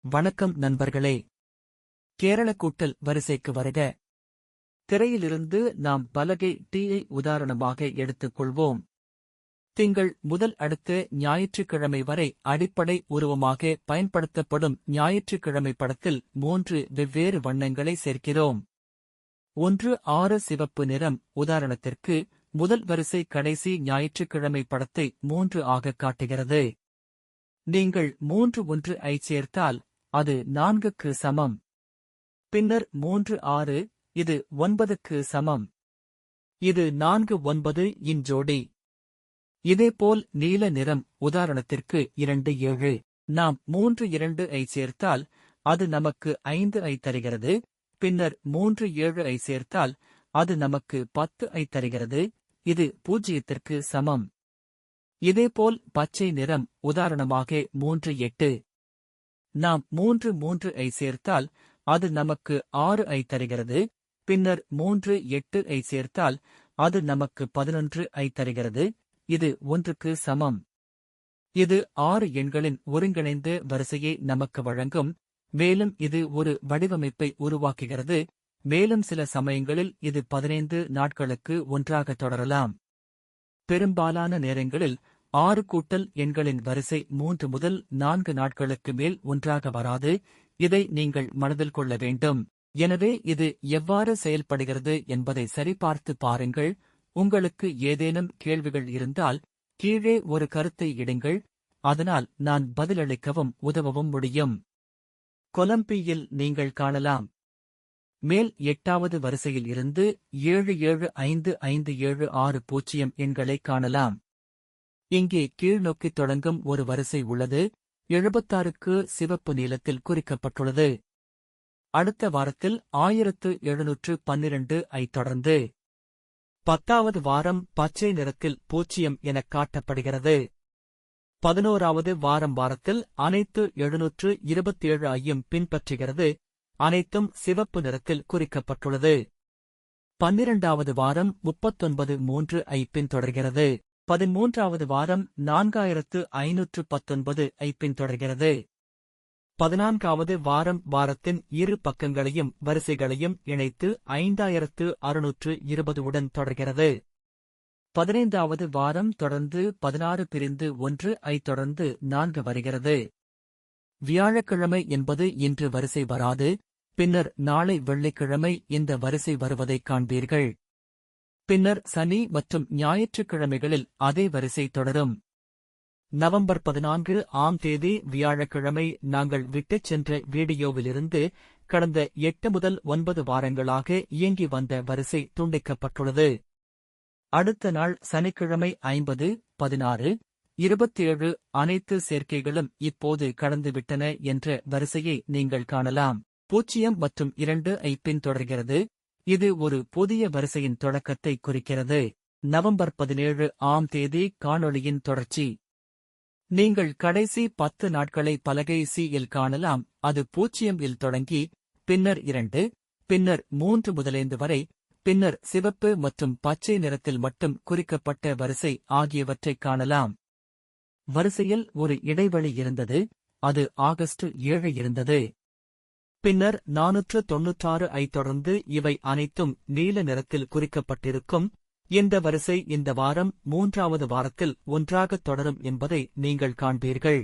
வணக்கம் நண்பர்களே. கேரள கூட்டல் வரிசைக்கு வருக. திரையிலிருந்து நாம் பலகை டீயை உதாரணமாக எடுத்துக் கொள்வோம். திங்கள் முதல் அடுத்த ஞாயிற்றுக்கிழமை வரை அடிப்படை உருவமாக பயன்படுத்தப்படும் ஞாயிற்றுக்கிழமை படத்தில் 3 வெவ்வேறு வண்ணங்களை சேர்க்கிறோம். 1 6 சிவப்பு நிறம். உதாரணத்திற்கு முதல் வரிசை கடைசி ஞாயிற்றுக்கிழமை படத்தை 3 ஆக காட்டுகிறது. நீங்கள் 3 1 ஐ சேர்த்தால் அது 4க்கு சமம். பின்னர் 3 6, இது 9க்கு சமம். இது 4 9 இன் ஜோடி. இதேபோல் நீல நிறம். உதாரணத்திற்கு 2 7. நாம் 3 2 ஐ சேர்த்தால் அது நமக்கு 5 ஐ தருகிறது. பின்னர் 3 7 ஐ சேர்த்தால் அது நமக்கு 10 ஐ தருகிறது. இது 0க்கு சமம். இதேபோல் பச்சை நிறம். உதாரணமாக 3 8. நாம் 3 3 ஐ சேர்த்தால் அது நமக்கு 6 ஐ தருகிறது. பின்னர் 3 8 ஐ சேர்த்தால் அது நமக்கு 11 ஐ தருகிறது. இது 1க்கு சமம். இது 6 எண்களின் ஒருங்கிணைந்த வரிசையை நமக்கு வழங்கும். மேலும் இது ஒரு வடிவமைப்பை உருவாக்குகிறது. மேலும் சில சமயங்களில் இது 15 நாட்களுக்கு ஒன்றாக தொடரலாம். பெரும்பாலான நேரங்களில் 6 கூட்டல் எண்களின் வரிசை 3 முதல் 4 நாட்களுக்கு மேல் ஒன்றாக வராது. இதை நீங்கள் மனதில் கொள்ள வேண்டும். எனவே இது எவ்வாறு செயல்படுகிறது என்பதை சரிபார்த்து பாருங்கள். உங்களுக்கு ஏதேனும் கேள்விகள் இருந்தால் கீழே ஒரு கருத்தை இடுங்கள். அதனால் நான் பதிலளிக்கவும் உதவவும் முடியும். கொலம்பியில் நீங்கள் காணலாம். மேல் 8வது வரிசையில் இருந்து 7 7 5 5 7 6 0 எண்களை காணலாம். இங்கே கீழ்நோக்கித் தொடங்கும் ஒரு வரிசை உள்ளது. 76க்கு சிவப்பு நீலத்தில் குறிக்கப்பட்டுள்ளது. அடுத்த வாரத்தில் 1712 ஐ தொடர்ந்து 10வது வாரம் பச்சை நிறத்தில் 0 எனக் காட்டப்படுகிறது. 11வது வாரத்தில் அனைத்து 727 ஐயும் பின்பற்றுகிறது. அனைத்தும் சிவப்பு நிறத்தில் குறிக்கப்பட்டுள்ளது. 12வது வாரம் 39 3 ஐ பின்தொடர்கிறது. 13வது வாரம் 4519 ஐ பின்தொடர்கிறது. 14வது வாரத்தின் இரு பக்கங்களையும் வரிசைகளையும் இணைத்து 5620 உடன் தொடர்கிறது. 15வது வாரம் தொடர்ந்து 16 பிரிந்து 1 ஐ தொடர்ந்து 4 வருகிறது. வியாழக்கிழமை என்பது இன்று வரிசை வராது. பின்னர் நாளை வெள்ளிக்கிழமை இந்த வரிசை வருவதைக் காண்பீர்கள். பின்னர் சனி மற்றும் ஞாயிற்றுக்கிழமைகளில் அதே வரிசை தொடரும். நவம்பர் 14 ஆம் தேதி வியாழக்கிழமை நாங்கள் விட்டுச் சென்ற வீடியோவிலிருந்து கடந்த 8 முதல் 9 வாரங்களாக இயங்கி வந்த வரிசை துண்டிக்கப்பட்டுள்ளது. அடுத்த நாள் சனிக்கிழமை 50 16 27 அனைத்து சேர்க்கைகளும் இப்போது கடந்துவிட்டன என்ற வரிசையை நீங்கள் காணலாம். 0 மற்றும் 2 ஐ பின்தொடர்கிறது. இது ஒரு புதிய வரிசையின் தொடக்கத்தை குறிக்கிறது. நவம்பர் 17 ஆம் தேதி காணொளியின் தொடர்ச்சி. நீங்கள் கடைசி 10 நாட்களை பலகை C இல் காணலாம். அது 0 இல் தொடங்கி பின்னர் 2 பின்னர் 3 முதலேந்து வரை பின்னர் சிவப்பு மற்றும் பச்சை நிறத்தில் மட்டும் குறிக்கப்பட்ட வரிசை ஆகியவற்றைக் காணலாம். வரிசையில் ஒரு இடைவெளி இருந்தது. அது ஆகஸ்ட் 7 இருந்தது. பின்னர் 496 ஐ தொடர்ந்து இவை அனைத்தும் நீல நிறத்தில் குறிக்கப்பட்டிருக்கும். இந்த வரிசை இந்த வாரம் 3வது வாரத்தில் ஒன்றாகத் தொடரும் என்பதை நீங்கள் காண்பீர்கள்.